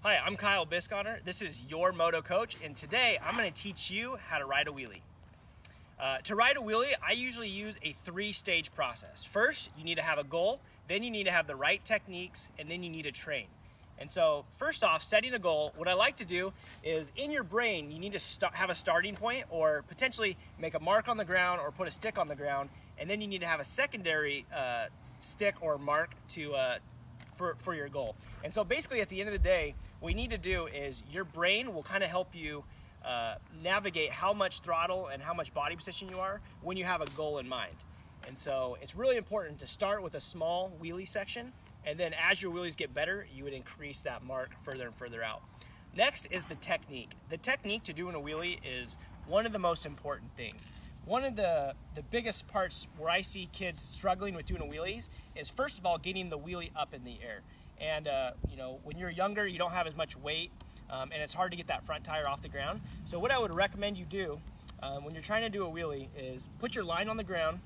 Hi, I'm Kyle Bisconer. This is your moto coach, and today I'm going to teach you how to ride a wheelie. To ride a wheelie, I usually use a three-stage process. First, you need to have a goal, then you need to have the right techniques, and then you need to train. And so, first off, setting a goal, what I like to do is in your brain, you need to have a starting point or potentially make a mark on the ground or put a stick on the ground, and then you need to have a secondary stick or mark for your goal. And so basically at the end of the day, what you need to do is your brain will kind of help you navigate how much throttle and how much body position you are when you have a goal in mind. And so it's really important to start with a small wheelie section, and then as your wheelies get better, you would increase that mark further and further out. Next is the technique. The technique to doing a wheelie is one of the most important things. One of the biggest parts where I see kids struggling with doing a wheelies is first of all getting the wheelie up in the air. And when you're younger, you don't have as much weight, and it's hard to get that front tire off the ground. So what I would recommend you do when you're trying to do a wheelie is put your line on the ground,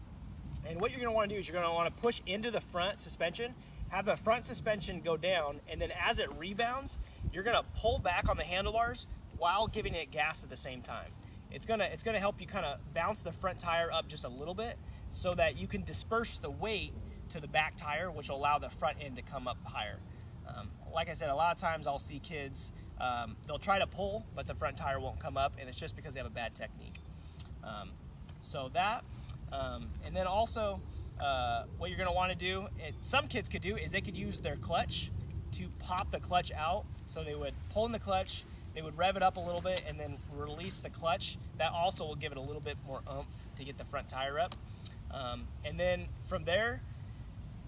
and what you're going to want to do is you're going to want to push into the front suspension, have the front suspension go down, and then as it rebounds, you're going to pull back on the handlebars while giving it gas at the same time. It's gonna help you kind of bounce the front tire up just a little bit so that you can disperse the weight to the back tire, which will allow the front end to come up higher. Like I said, a lot of times I'll see kids, they'll try to pull, but the front tire won't come up, and it's just because they have a bad technique. And then also what you're gonna wanna do, some kids could do is they could use their clutch to pop the clutch out. So they would pull in the clutch, they would rev it up a little bit and then release the clutch. That also will give it a little bit more oomph to get the front tire up. And then from there,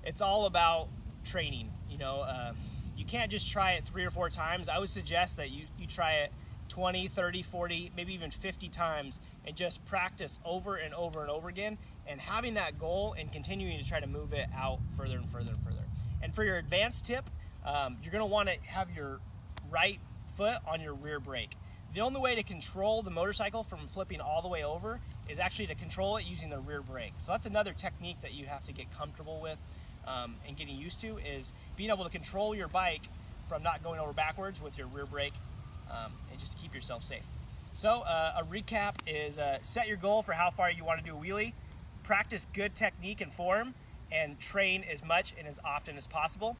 it's all about training. You can't just try it 3 or 4 times. I would suggest that you try it 20, 30, 40, maybe even 50 times and just practice over and over and over again, and having that goal and continuing to try to move it out further and further and further. And for your advanced tip, you're gonna wanna have your right foot on your rear brake. The only way to control the motorcycle from flipping all the way over is actually to control it using the rear brake. So that's another technique that you have to get comfortable with and getting used to, is being able to control your bike from not going over backwards with your rear brake, and just to keep yourself safe. So a recap is set your goal for how far you want to do a wheelie, practice good technique and form, and train as much and as often as possible.